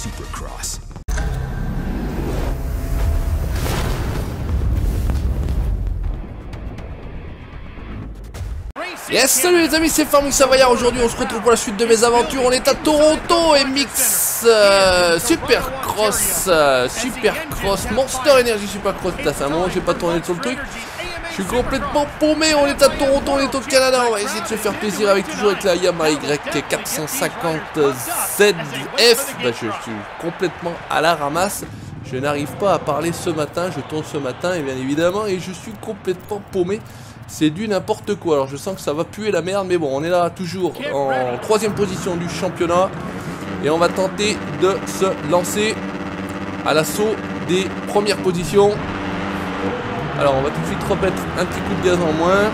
Supercross. Yes, salut les amis, c'est Farming Savoyard. Aujourd'hui on se retrouve pour la suite de mes aventures. On est à Toronto et mix Supercross, Monster Energy Supercross. Putain, c'est un moment que j'ai pas tourné sur le truc. Je suis complètement paumé. On est à Toronto, on est au Canada. On va essayer de se faire plaisir toujours avec la Yamaha Y450ZF. Bah, je suis complètement à la ramasse. Je n'arrive pas à parler ce matin. Je tourne ce matin et bien évidemment, et je suis complètement paumé. C'est du n'importe quoi. Alors je sens que ça va puer la merde, mais bon, on est là toujours en 3ème position du championnat et on va tenter de se lancer à l'assaut des premières positions. Alors on va tout de suite remettre un petit coup de gaz en moins.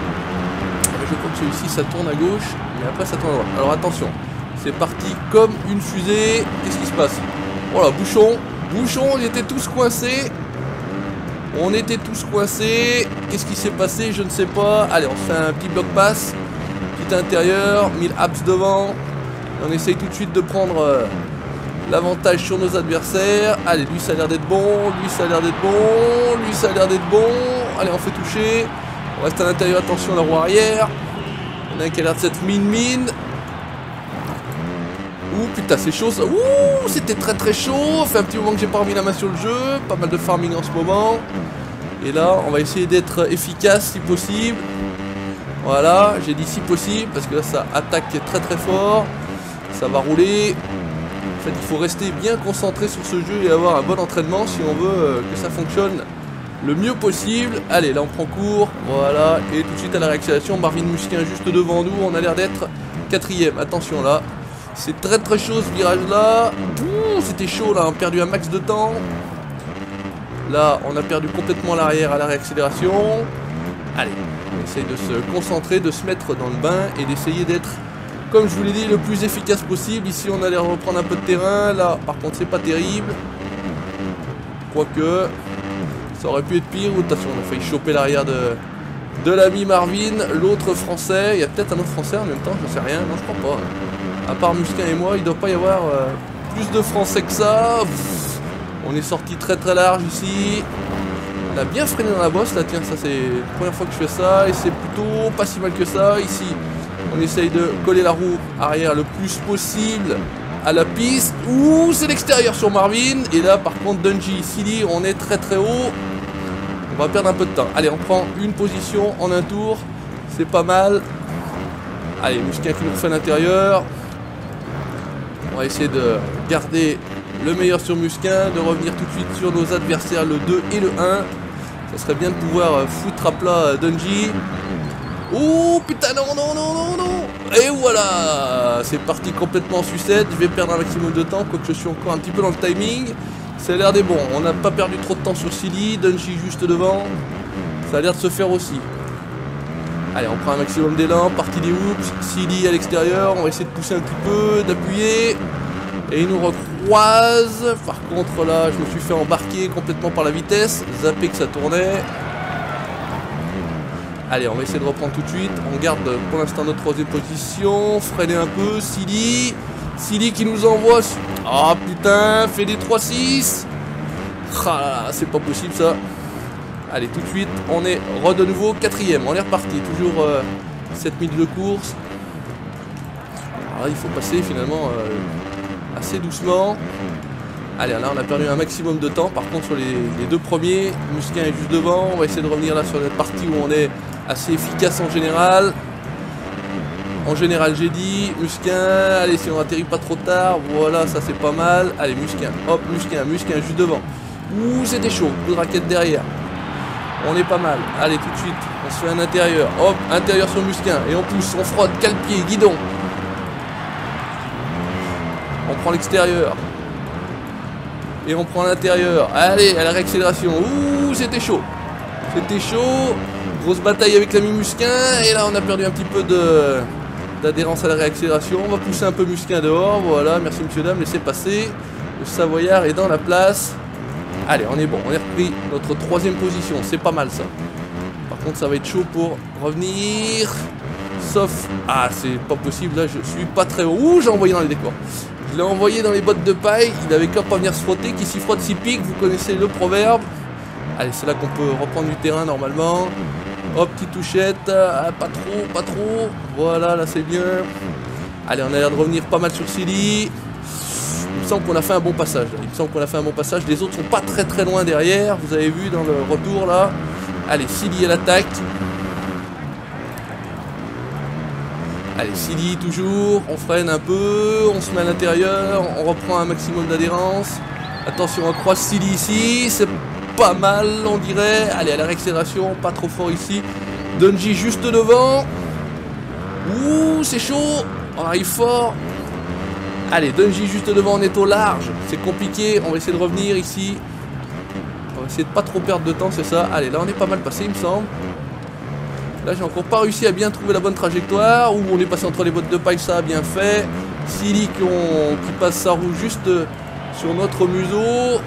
Je crois que celui-ci ça tourne à gauche, mais après ça tourne à droite. Alors attention, c'est parti comme une fusée. Qu'est-ce qui se passe? Voilà, bouchon, on était tous coincés. On était tous coincés. Qu'est-ce qui s'est passé? Je ne sais pas. Allez, on fait un petit bloc passe. Petit intérieur. 1000 abs devant. On essaye tout de suite de prendre l'avantage sur nos adversaires. Allez, lui ça a l'air d'être bon. Lui ça a l'air d'être bon. Lui ça a l'air d'être bon. Allez, on fait toucher. On reste à l'intérieur. Attention à la roue arrière. On a un qui a l'air de cette mine. Ouh putain, c'est chaud ça. Ouh, c'était très chaud. Ça fait un petit moment que j'ai pas remis la main sur le jeu. Pas mal de farming en ce moment. Et là, on va essayer d'être efficace si possible. Voilà, j'ai dit si possible parce que là, ça attaque très fort. Ça va rouler. En fait, il faut rester bien concentré sur ce jeu et avoir un bon entraînement si on veut que ça fonctionne le mieux possible. Allez, là, on prend court. Voilà, et tout de suite à la réaccélération. Marvin Musquin juste devant nous. On a l'air d'être 4ème. Attention là. C'est très chaud ce virage là. C'était chaud là, on a perdu un max de temps. Là on a perdu complètement l'arrière à la réaccélération. Allez, on essaye de se concentrer, de se mettre dans le bain et d'essayer d'être, comme je vous l'ai dit, le plus efficace possible. Ici on allait reprendre un peu de terrain. Là par contre c'est pas terrible. Quoique ça aurait pu être pire. Attention, on a failli choper l'arrière de l'ami Marvin, l'autre français. Il y a peut-être un autre français en même temps, je sais rien. Non, je crois pas. À part Musquin et moi, il ne doit pas y avoir plus de français que ça. On est sorti très large ici. On a bien freiné dans la bosse là, tiens, ça c'est la première fois que je fais ça. Et c'est plutôt pas si mal que ça. Ici, on essaye de coller la roue arrière le plus possible à la piste. Ouh, c'est l'extérieur sur Marvin. Et là par contre, Dungey, Silly, on est très haut. On va perdre un peu de temps. Allez, on prend une position en un tour. C'est pas mal. Allez, Musquin qui nous refait l'intérieur. On va essayer de garder le meilleur sur Musquin, de revenir tout de suite sur nos adversaires, le 2 et le 1. Ça serait bien de pouvoir foutre à plat Dungey. Oh putain, non. Et voilà, c'est parti complètement en sucette. Je vais perdre un maximum de temps, quoique je suis encore un petit peu dans le timing. Ça a l'air des bons. On n'a pas perdu trop de temps sur Silly. Dungey juste devant. Ça a l'air de se faire aussi. Allez, on prend un maximum d'élan, partie des hoops, Silly à l'extérieur, on va essayer de pousser un petit peu, d'appuyer. Et il nous recroise. Par contre là, je me suis fait embarquer complètement par la vitesse, zappé que ça tournait. Allez, on va essayer de reprendre tout de suite. On garde pour l'instant notre 3ème position, freiner un peu, Silly qui nous envoie. Ah putain, fait des 3-6. Ah, c'est pas possible ça. Allez, tout de suite, on est de nouveau 4ème. On est reparti, toujours 7 minutes de course. Alors, il faut passer finalement assez doucement. Allez, là, on a perdu un maximum de temps. Par contre, sur les 2 premiers, Musquin est juste devant. On va essayer de revenir là sur cette partie où on est assez efficace en général. En général, j'ai dit. Musquin, allez, si on atterrit pas trop tard. Voilà, ça c'est pas mal. Allez, Musquin, hop, Musquin juste devant. Ouh, c'était chaud. Coup de raquette derrière. On est pas mal. Allez, tout de suite, on se fait un intérieur. Hop, intérieur sur Musquin. Et on pousse, on frotte, cale-pied, guidon. On prend l'extérieur. Et on prend l'intérieur. Allez, à la réaccélération. Ouh, c'était chaud. C'était chaud. Grosse bataille avec l'ami Musquin. Et là, on a perdu un petit peu d'adhérence à la réaccélération. On va pousser un peu Musquin dehors. Voilà, merci monsieur, dame, laissez passer. Le Savoyard est dans la place. Allez, on est bon, on est repris notre 3ème position, c'est pas mal ça. Par contre, ça va être chaud pour revenir. Sauf... Ah, c'est pas possible, là, je suis pas très haut. Ouh, j'ai envoyé dans les décors. Je l'ai envoyé dans les bottes de paille. Il avait qu'à pas venir se frotter. Qui s'y frotte s'y pique. Vous connaissez le proverbe. Allez, c'est là qu'on peut reprendre du terrain normalement. Hop, petite touchette. Ah, pas trop, pas trop. Voilà, là c'est bien. Allez, on a l'air de revenir pas mal sur Silly. Il me semble qu'on a fait un bon passage. Il me semble qu'on a fait un bon passage. Les autres sont pas très très loin derrière. Vous avez vu dans le retour là. Allez, Silly à l'attaque. Allez, Silly toujours. On freine un peu. On se met à l'intérieur. On reprend un maximum d'adhérence. Attention, on croise Silly ici. C'est pas mal, on dirait. Allez, à la réaccélération. Pas trop fort ici. Dungey juste devant. Ouh, c'est chaud. On arrive fort. Allez, Dungey juste devant, on est au large. C'est compliqué, on va essayer de revenir ici. On va essayer de pas trop perdre de temps, c'est ça. Allez, là on est pas mal passé, il me semble. Là j'ai encore pas réussi à bien trouver la bonne trajectoire. Ou on est passé entre les bottes de paille, ça a bien fait. Silly qui passe sa roue juste sur notre museau.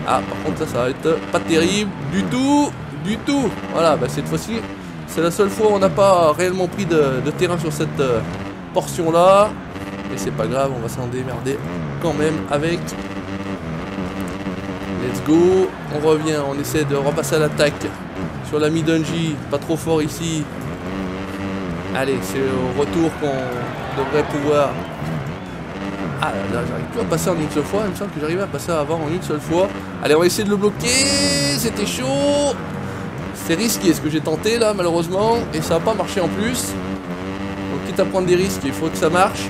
Ah, par contre ça va être pas terrible du tout. Du tout. Voilà, bah cette fois-ci, c'est la seule fois où on n'a pas réellement pris de terrain sur cette portion là. Et c'est pas grave, on va s'en démerder quand même avec. Let's go. On revient, on essaie de repasser à l'attaque sur l'ami Dungey. Pas trop fort ici. Allez, c'est au retour qu'on devrait pouvoir. Ah là, j'arrive plus à passer en une seule fois. Il me semble que j'arrivais à passer avant en une seule fois. Allez, on va essayer de le bloquer. C'était chaud. C'est risqué ce que j'ai tenté là, malheureusement. Et ça n'a pas marché en plus. Donc, quitte à prendre des risques, il faut que ça marche.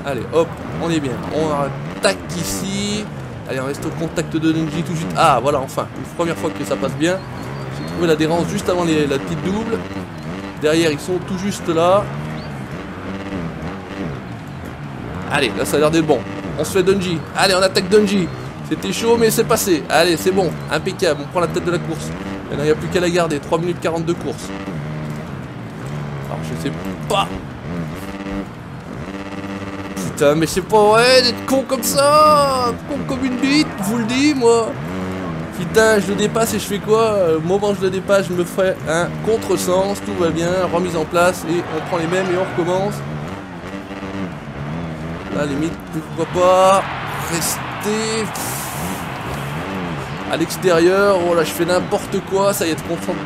Allez, hop, on est bien. On attaque ici. Allez, on reste au contact de Dungey tout de suite. Ah, voilà, enfin, une première fois que ça passe bien. J'ai trouvé l'adhérence juste avant la petite double. Derrière, ils sont tout juste là. Allez, là, ça a l'air d'être bon. On se fait Dungey. Allez, on attaque Dungey. C'était chaud, mais c'est passé. Allez, c'est bon. Impeccable. On prend la tête de la course. Maintenant, il n'y a plus qu'à la garder. 3 minutes 42 courses. Alors, je sais pas. Putain, mais c'est pas vrai d'être con comme ça. Con comme une bite, je vous le dis, moi. Putain, je le dépasse et je fais quoi? Au moment où je le dépasse, je me ferai un contresens. Tout va bien. Remise en place. Et on prend les mêmes et on recommence. Là, limite, pourquoi pas rester à l'extérieur. Oh là, je fais n'importe quoi. Ça y est,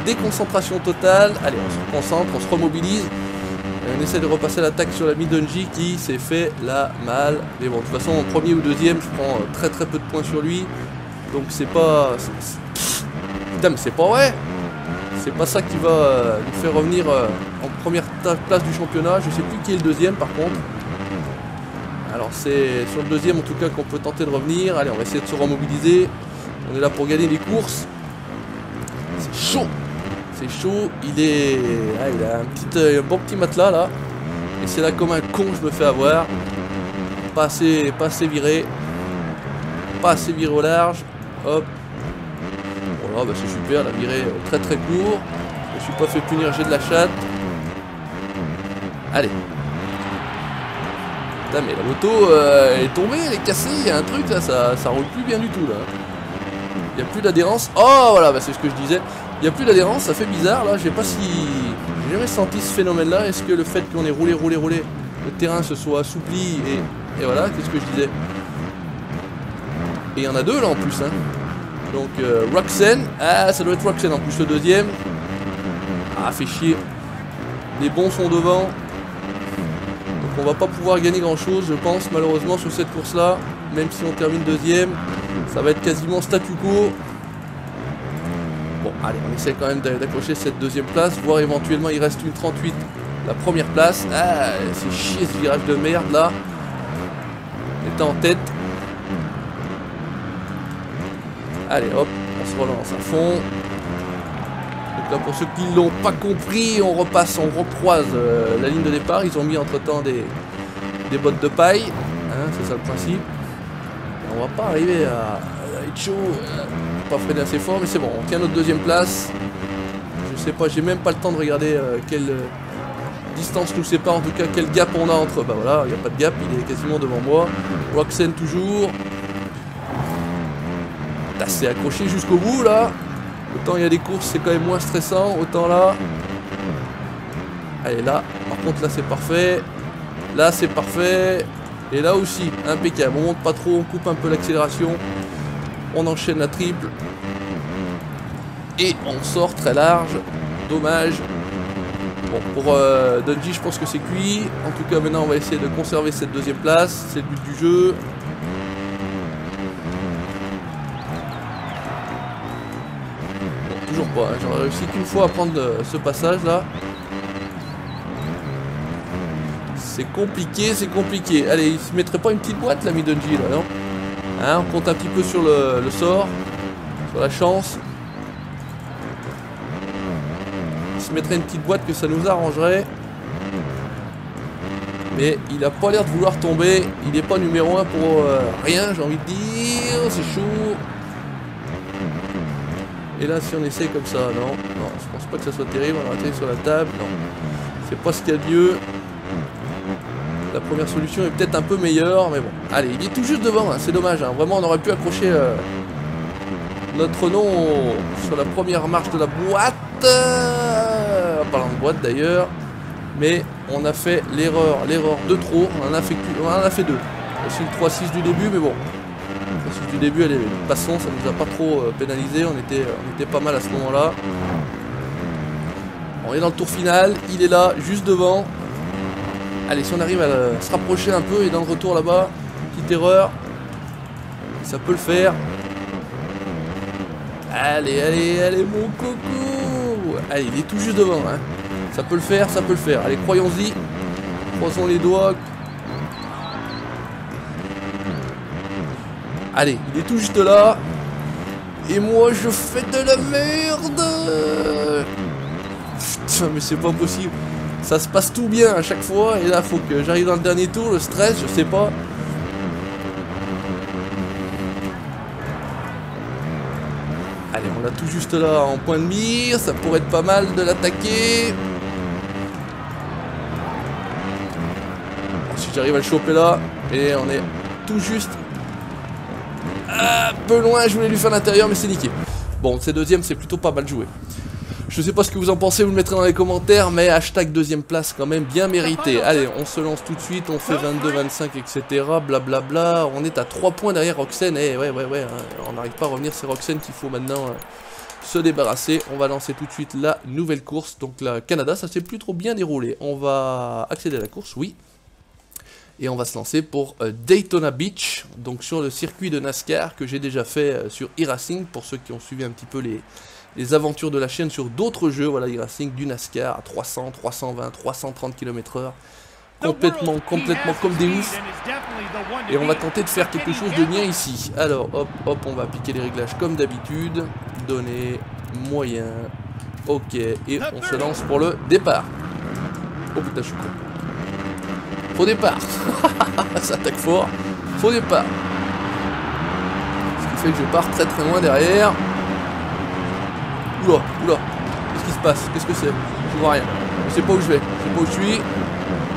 déconcentration totale. Allez, on se concentre, on se remobilise. Et on essaie de repasser l'attaque sur l'ami Dungey qui s'est fait la malle. Mais bon, de toute façon, en premier ou deuxième, je prends très très peu de points sur lui. Donc c'est pas... Putain, mais c'est pas vrai. C'est pas ça qui va nous faire revenir en première place du championnat. Je sais plus qui est le deuxième par contre. Alors c'est sur le deuxième en tout cas qu'on peut tenter de revenir. Allez, on va essayer de se remobiliser. On est là pour gagner des courses. C'est chaud. C'est chaud. Il a un bon petit matelas là. Et c'est là comme un con je me fais avoir. Pas assez viré. Pas assez viré au large. Hop. Voilà, bah c'est super. La virée très très court. Je me suis pas fait punir, j'ai de la chatte. Allez. Putain, mais la moto elle est tombée, elle est cassée, il y a un truc là, ça roule plus bien du tout là. Il n'y a plus d'adhérence. Oh voilà, bah, c'est ce que je disais. Il n'y a plus d'adhérence, ça fait bizarre là. Je sais pas si j'ai jamais senti ce phénomène là. Est-ce que le fait qu'on ait roulé, le terrain se soit assoupli et voilà, qu'est-ce que je disais. Et il y en a deux là en plus. Hein. Donc Roxanne, ah ça doit être Roxanne en plus le deuxième. Ah fait chier. Les bons sont devant. On va pas pouvoir gagner grand chose je pense malheureusement sur cette course là. Même si on termine deuxième, ça va être quasiment statu quo. Bon allez, on essaie quand même d'accrocher cette deuxième place. Voire éventuellement il reste une 38 la première place. Ah c'est chier ce virage de merde là. On était en tête. Allez hop, on se relance à fond. Donc là pour ceux qui l'ont pas compris, on repasse, on recroise la ligne de départ. Ils ont mis entre temps des bottes de paille, hein, c'est ça le principe. Et on va pas arriver à être chaud, pas freiner assez fort, mais c'est bon, on tient notre deuxième place. Je sais pas, j'ai même pas le temps de regarder quelle distance nous sépare, en tout cas quel gap on a entre. Bah voilà, il n'y a pas de gap, il est quasiment devant moi. Roxanne toujours. C'est accroché jusqu'au bout là. Autant il y a des courses c'est quand même moins stressant, autant là. Allez là, par contre là c'est parfait. Là c'est parfait. Et là aussi, impeccable. On monte pas trop, on coupe un peu l'accélération. On enchaîne la triple. Et on sort très large. Dommage. Bon, pour Dungey, je pense que c'est cuit. En tout cas, maintenant, on va essayer de conserver cette deuxième place. C'est le but du jeu. Bon, toujours pas. Hein. J'aurais réussi qu'une fois à prendre ce passage-là. C'est compliqué, c'est compliqué. Allez, il se mettrait pas une petite boîte, l'ami Dungey, là, non? Hein, on compte un petit peu sur le sort. Sur la chance. Mettrait une petite boîte que ça nous arrangerait, mais il a pas l'air de vouloir tomber. Il n'est pas numéro 1 pour rien, j'ai envie de dire. C'est chaud. Et là si on essaye comme ça, non, je pense pas que ça soit terrible. On va atterrir sur la table, non, c'est pas ce qu'il y a de mieux. La première solution est peut-être un peu meilleure, mais bon, allez, il est tout juste devant, hein. C'est dommage, hein. Vraiment on aurait pu accrocher notre nom sur la première marche de la boîte. En parlant de boîte d'ailleurs, mais on a fait l'erreur de trop. On en a fait deux. C'est le 3-6 du début, mais bon, le 3-6 du début, allez, passons, ça nous a pas trop pénalisé. On était pas mal à ce moment-là. On est dans le tour final, il est là, juste devant. Allez, si on arrive à se rapprocher un peu et dans le retour là-bas, petite erreur, ça peut le faire. Allez, mon coco. Allez, il est tout juste devant, hein. Ça peut le faire, ça peut le faire. Allez, croyons-y. Croisons les doigts. Allez, il est tout juste là. Et moi, je fais de la merde. Putain, mais c'est pas possible. Ça se passe tout bien à chaque fois. Et là, faut que j'arrive dans le dernier tour. Le stress, je sais pas. Allez, on l'a tout juste là en point de mire. Ça pourrait être pas mal de l'attaquer. Si j'arrive à le choper là. Et on est tout juste un peu loin. Je voulais lui faire l'intérieur, mais c'est niqué. Bon, c'est deuxième, c'est plutôt pas mal joué. Je sais pas ce que vous en pensez, vous le mettrez dans les commentaires, mais hashtag deuxième place quand même bien mérité. Allez, on se lance tout de suite, on fait 22-25, etc. Blablabla. On est à 3 points derrière Roxane. Eh ouais, hein. On n'arrive pas à revenir, c'est Roxane qu'il faut maintenant se débarrasser. On va lancer tout de suite la nouvelle course. Donc la Canada, ça s'est plus trop bien déroulé. On va accéder à la course, oui. Et on va se lancer pour Daytona Beach, donc sur le circuit de NASCAR que j'ai déjà fait sur e-racing, pour ceux qui ont suivi un petit peu les aventures de la chaîne sur d'autres jeux. Voilà, e-racing, du NASCAR à 300, 320, 330 km/h, complètement comme des oufs. Et on va tenter de faire quelque chose de bien ici. Alors, hop, on va appliquer les réglages comme d'habitude. Donner, moyen, ok, et on se lance pour le départ. Oh putain, je suis con. Faux départ. Ça attaque fort. Faux départ. Ce qui fait que je pars très loin derrière. Oula. Qu'est-ce qui se passe? Qu'est-ce que c'est? Je vois rien. Je sais pas où je vais. Je sais pas où je suis.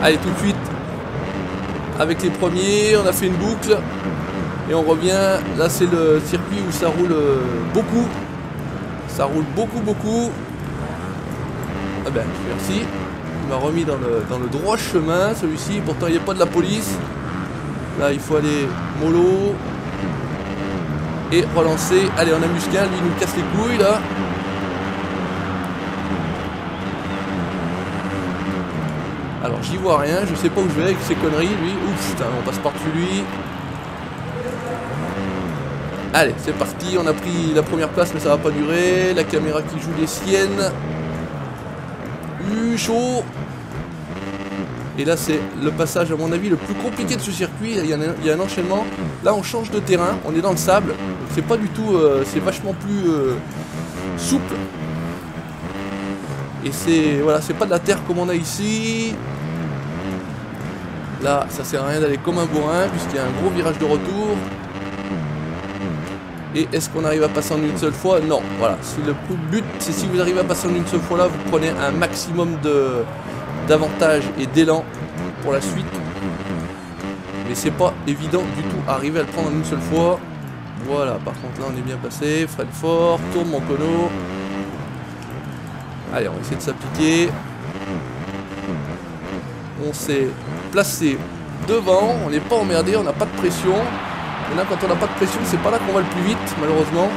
Allez, tout de suite. Avec les premiers, on a fait une boucle. Et on revient. Là, c'est le circuit où ça roule beaucoup. Ça roule beaucoup. Ah ben, merci. Il m'a remis dans le droit chemin, celui-ci. Pourtant, il n'y a pas de la police. Là, il faut aller mollo. Et relancer. Allez, on a Musquin. Lui, il nous casse les couilles, là. Alors, j'y vois rien. Je sais pas où je vais avec ces conneries, lui. Ouf, putain, on passe par-dessus lui. Allez, c'est parti. On a pris la première place, mais ça va pas durer. La caméra qui joue les siennes. Chaud. Et là c'est le passage à mon avis le plus compliqué de ce circuit. Il y a un enchaînement. Là on change de terrain, on est dans le sable. C'est pas du tout, c'est vachement plus souple. Et c'est voilà, c'est pas de la terre comme on a ici. Là ça sert à rien d'aller comme un bourrin puisqu'il y a un gros virage de retour. Et est-ce qu'on arrive à passer en une seule fois? Non, voilà. Le but, c'est si vous arrivez à passer en une seule fois là, vous prenez un maximum d'avantages et d'élan pour la suite. Mais c'est pas évident du tout arriver à le prendre en une seule fois. Voilà, par contre là on est bien passé. Freine fort, tourne mon cono. Allez, on va essayer de s'appliquer. On s'est placé devant, on n'est pas emmerdé, on n'a pas de pression. Maintenant, quand on n'a pas de pression, c'est pas là qu'on va le plus vite, malheureusement.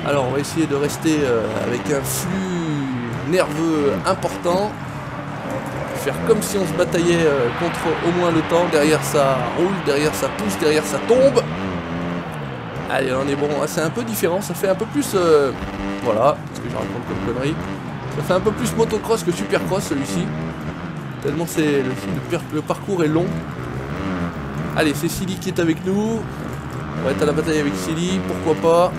Alors, on va essayer de rester avec un flux nerveux important. Faire comme si on se bataillait contre au moins le temps. Derrière, ça roule, derrière, ça pousse, derrière, ça tombe. Allez, on est bon. C'est un peu différent, ça fait un peu plus... voilà, ce que je raconte comme connerie. Ça fait un peu plus motocross que supercross, celui-ci. Tellement c'est le parcours est long. Allez, c'est Silly qui est avec nous. On va être à la bataille avec Silly, pourquoi pas.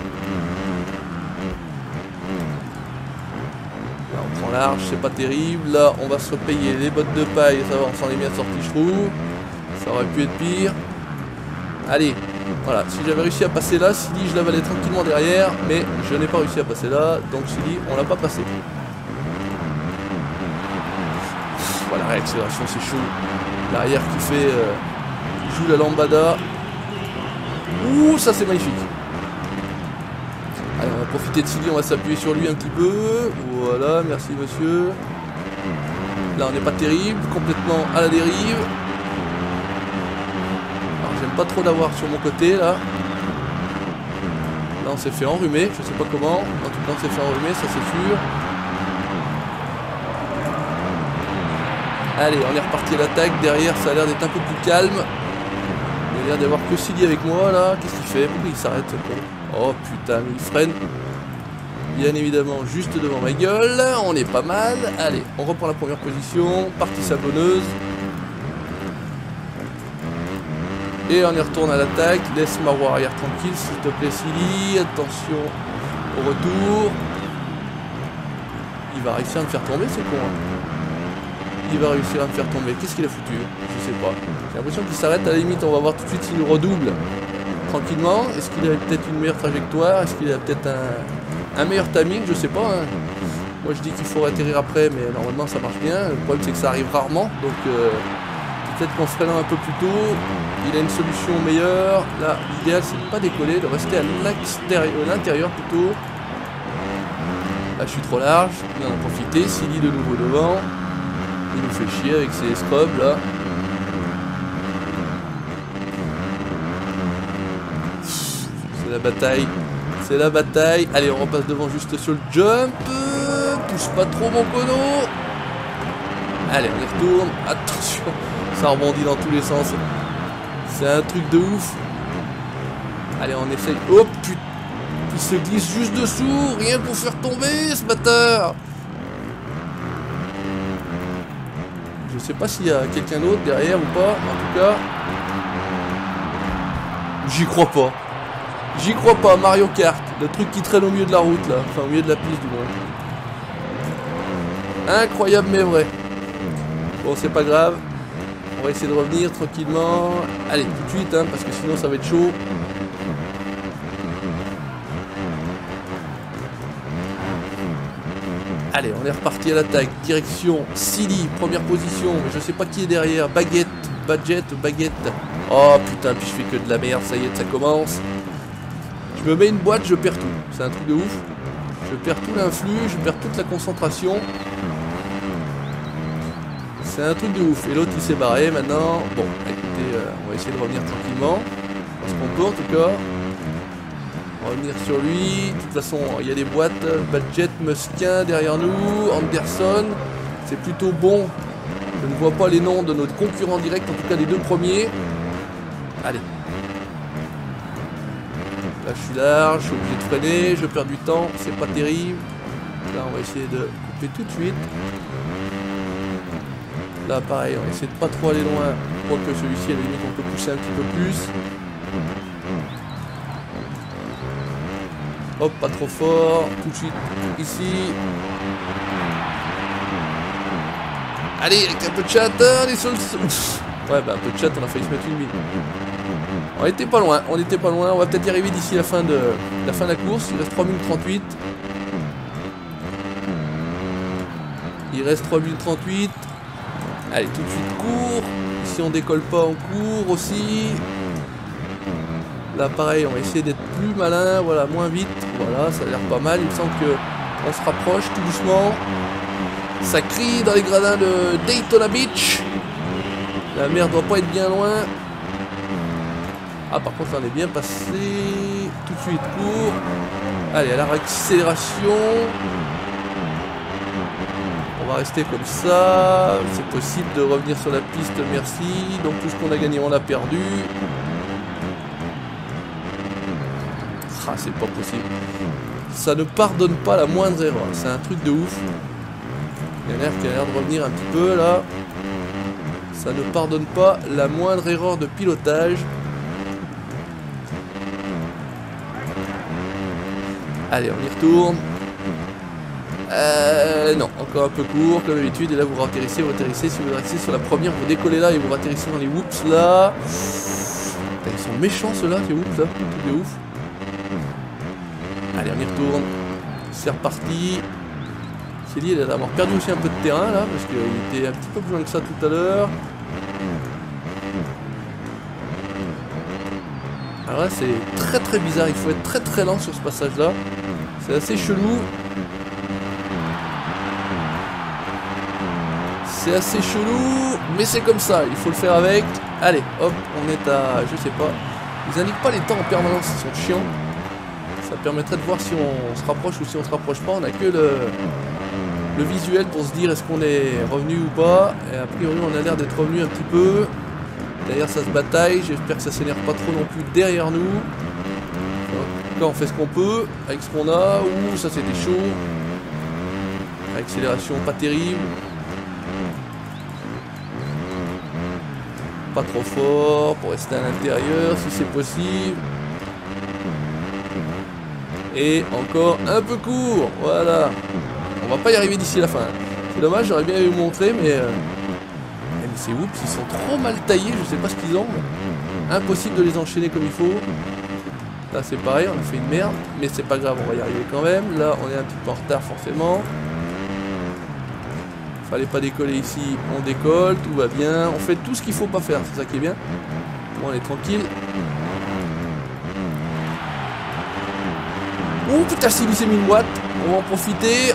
Là, on prend large, c'est pas terrible. Là, on va se payer les bottes de paille, ça va, on s'en est bien sorti, je trouve. Ça aurait pu être pire. Allez, voilà, si j'avais réussi à passer là, Silly, je l'avalais tranquillement derrière, mais je n'ai pas réussi à passer là, donc Silly, on l'a pas passé. Voilà, la réaccélération, c'est chaud. L'arrière qui fait... qui joue la lambada. Ouh, ça c'est magnifique. Allez, on va profiter de Silly, on va s'appuyer sur lui un petit peu. Voilà, merci monsieur. Là, on n'est pas terrible, complètement à la dérive. Alors, j'aime pas trop l'avoir sur mon côté, là. Là, on s'est fait enrhumer, je sais pas comment. En tout cas, on s'est fait enrhumer, ça c'est sûr. Allez, on est reparti à l'attaque. Derrière, ça a l'air d'être un peu plus calme. Il y a l'air d'avoir que Silly avec moi, là. Qu'est-ce qu'il fait? Pourquoi il s'arrête? Oh putain, mais il freine. Bien évidemment, juste devant ma gueule. On est pas mal. Allez, on reprend la première position. Partie sablonneuse. Et on y retourne à l'attaque. Laisse ma roue arrière tranquille, s'il te plaît, Silly. Attention au retour. Il va réussir à me faire tomber, c'est con, hein. Il va réussir à me faire tomber. Qu'est-ce qu'il a foutu? Je sais pas. J'ai l'impression qu'il s'arrête. À la limite, on va voir tout de suite s'il nous redouble tranquillement. Est-ce qu'il a peut-être une meilleure trajectoire? Est-ce qu'il a peut-être un meilleur timing? Je sais pas, hein. Moi, je dis qu'il faut atterrir après, mais normalement, ça marche bien. Le problème, c'est que ça arrive rarement. Donc, peut-être qu'en freinant un peu plus tôt, il a une solution meilleure. Là, l'idéal, c'est de pas décoller, de rester à l'intérieur plutôt. Là, je suis trop large. Il en a profité. Silly de nouveau devant. Il nous fait chier avec ses scrubs là. C'est la bataille. C'est la bataille. Allez, on repasse devant juste sur le jump. Pousse pas trop mon cono. Allez, on y retourne. Attention. Ça rebondit dans tous les sens. C'est un truc de ouf. Allez, on essaye. Oh putain. Il se glisse juste dessous. Rien pour faire tomber ce bâtard. Je sais pas s'il y a quelqu'un d'autre derrière ou pas, en tout cas. J'y crois pas. J'y crois pas, Mario Kart. Le truc qui traîne au milieu de la route là. Enfin au milieu de la piste du moins. Incroyable mais vrai. Bon, c'est pas grave. On va essayer de revenir tranquillement. Allez, tout de suite, hein, parce que sinon ça va être chaud. Allez, on est reparti à l'attaque, direction Silly, première position, mais je sais pas qui est derrière, Baguette, Baguette. Oh putain, puis je fais que de la merde, ça y est, ça commence. Je me mets une boîte, je perds tout, c'est un truc de ouf. Je perds tout l'influx, je perds toute la concentration. C'est un truc de ouf, et l'autre il s'est barré maintenant. Bon, écoutez, on va essayer de revenir tranquillement, parce qu'on peut en tout cas. Revenir sur lui, de toute façon il y a des boîtes, Badget, Musquin derrière nous, Anderson, c'est plutôt bon, je ne vois pas les noms de nos concurrents directs, en tout cas les deux premiers. Allez, là je suis large, je suis obligé de freiner, je perds du temps, c'est pas terrible, là on va essayer de couper tout de suite. Là pareil, on va essayer de pas trop aller loin, je crois que celui-ci à la limite on peut pousser un petit peu plus. Hop, pas trop fort, tout de suite, ici. Allez, avec un peu de chat, allez sur le... Ouais, bah un peu de chat, on a failli se mettre une mine. On était pas loin, on va peut-être y arriver d'ici la fin de la course, il reste 3 minutes 38. Il reste 3 minutes 38. Allez, tout de suite, court. Si on décolle pas, on court aussi. Là pareil, on va essayer d'être plus malin, voilà, moins vite, voilà, ça a l'air pas mal, il me semble que on se rapproche tout doucement. Ça crie dans les gradins de Daytona Beach. La mer doit pas être bien loin. Ah, par contre, on est bien passé. Tout de suite, court. Allez, à la accélération. On va rester comme ça. C'est possible de revenir sur la piste, merci. Donc tout ce qu'on a gagné, on l'a perdu. Ah, c'est pas possible. Ça ne pardonne pas la moindre erreur. C'est un truc de ouf. Il y a l'air qui a l'air de revenir un petit peu là. Ça ne pardonne pas la moindre erreur de pilotage. Allez, on y retourne. Non, encore un peu court comme d'habitude. Et là vous atterrissez, Si vous atterrissez sur la première, vous décollez là et vous atterrissez dans les whoops là. Putain, ils sont méchants ceux-là, les whoops là, tout de ouf. Allez, on y retourne. C'est reparti. Célie, elle a d'avoir perdu aussi un peu de terrain là, parce qu'il était un petit peu plus loin que ça tout à l'heure. Alors là, c'est très bizarre. Il faut être très lent sur ce passage là. C'est assez chelou. C'est assez chelou, mais c'est comme ça, il faut le faire avec. Allez, hop, on est à, je sais pas. Ils indiquent pas les temps en permanence, ils sont chiants. Ça permettrait de voir si on se rapproche ou si on se rapproche pas. On a que le visuel pour se dire est-ce qu'on est revenu ou pas. Et a priori, on a l'air d'être revenu un petit peu. Derrière, ça se bataille. J'espère que ça s'énerve pas trop non plus derrière nous. En tout cas, on fait ce qu'on peut avec ce qu'on a. Ouh, ça c'était chaud. Accélération pas terrible. Pas trop fort pour rester à l'intérieur si c'est possible. Et encore un peu court. Voilà. On va pas y arriver d'ici la fin. C'est dommage, j'aurais bien vous montrer, mais ces whoops, ils sont trop mal taillés, je sais pas ce qu'ils ont. Impossible de les enchaîner comme il faut. Là c'est pareil, on a fait une merde, mais c'est pas grave, on va y arriver quand même. Là on est un petit peu en retard forcément. Fallait pas décoller ici, on décolle, tout va bien. On fait tout ce qu'il faut pas faire, c'est ça qui est bien. Bon, on est tranquille. Ouh putain, s'il s'est mis une boîte. On va en profiter.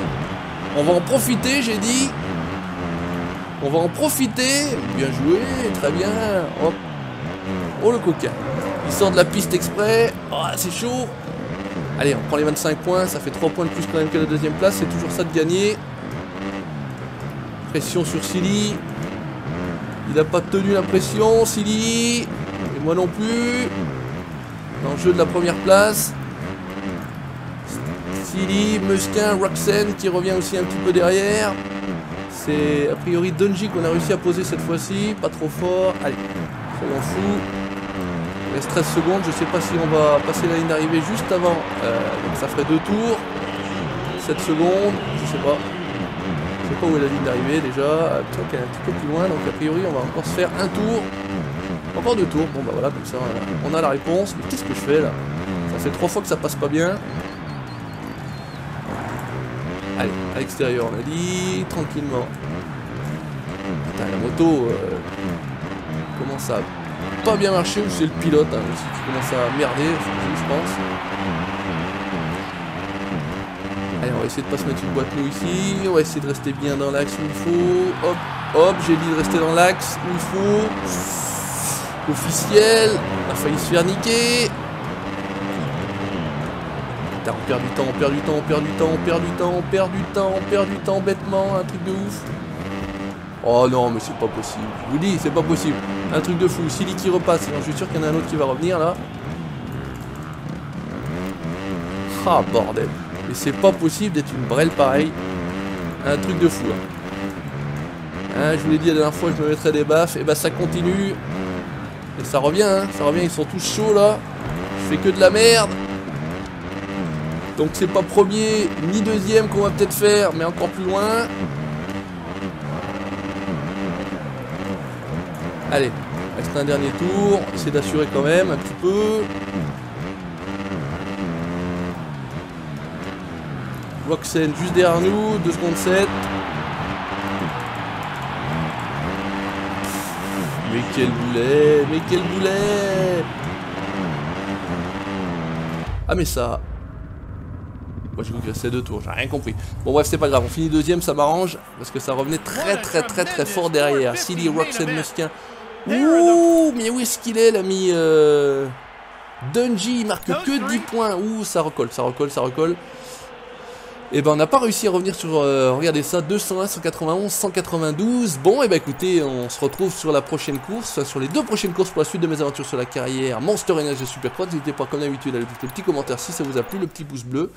On va en profiter, j'ai dit. On va en profiter. Bien joué, très bien. Hop. Oh le coquin. Il sort de la piste exprès. Oh, c'est chaud. Allez, on prend les 25 points. Ça fait 3 points de plus quand même que la deuxième place. C'est toujours ça de gagner. Pression sur Silly. Il n'a pas tenu la pression, Silly. Et moi non plus. Dans le jeu de la première place. Silly, Musquin, Roxanne qui revient aussi un petit peu derrière. C'est a priori Dungy qu'on a réussi à poser cette fois-ci. Pas trop fort. Allez, soyons fous. Il reste 13 secondes. Je sais pas si on va passer la ligne d'arrivée juste avant. Donc ça ferait 2 tours. 7 secondes. Je sais pas. Je sais pas où est la ligne d'arrivée déjà. Le truc est un petit peu plus loin. Donc a priori on va encore se faire un tour. Encore 2 tours. Bon bah voilà, comme ça on a la réponse. Mais qu'est-ce que je fais là? Ça fait 3 fois que ça passe pas bien. Allez, à l'extérieur on a dit, tranquillement. Putain, la moto commence à pas bien marcher, ou c'est le pilote hein, aussi qui commence à merder, je pense. Allez, on va essayer de pas se mettre une boîte nous ici, on va essayer de rester bien dans l'axe où il faut. Hop, hop, j'ai dit de rester dans l'axe où il faut. Officiel, on a failli se faire niquer. Putain, on perd du temps, on perd du temps, on perd du temps, on perd du temps, on perd du temps, on perd du temps bêtement, un truc de ouf. Oh non, mais c'est pas possible. Je vous dis, c'est pas possible. Un truc de fou. Silly qui repasse, je suis sûr qu'il y en a un autre qui va revenir là. Ah bordel. Mais c'est pas possible d'être une brêle pareille. Un truc de fou. Hein, je vous l'ai dit la dernière fois que je me mettrais des baffes. Et bah ça continue. Et ça revient, hein. Ça revient, ils sont tous chauds là. Je fais que de la merde. Donc c'est pas premier ni deuxième qu'on va peut-être faire, mais encore plus loin. Allez, reste un dernier tour. Essayer d'assurer quand même un petit peu. Roxanne juste derrière nous, 2 secondes 7. Mais quel boulet, mais quel boulet. Ah mais ça... Moi j'ai cru qu'il restait 2 tours, j'ai rien compris. Bon bref, c'est pas grave, on finit deuxième, ça m'arrange. Parce que ça revenait très fort derrière. Silly Roxanne Musquin. Ouh, mais où est-ce qu'il est l'ami Dungey, il marque que 10 points. Ouh, ça recolle. Et ben on n'a pas réussi à revenir sur, regardez ça, 201, 191, 192. Bon, et ben écoutez, on se retrouve sur la prochaine course, sur les 2 prochaines courses pour la suite de mes aventures sur la carrière Monster Energy Supercross. N'hésitez pas comme d'habitude à laisser le petit commentaire si ça vous a plu, le petit pouce bleu.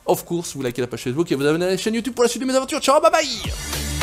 Of course, vous likez la page Facebook et vous abonnez à la chaîne YouTube pour la suite de mes aventures. Ciao, bye bye.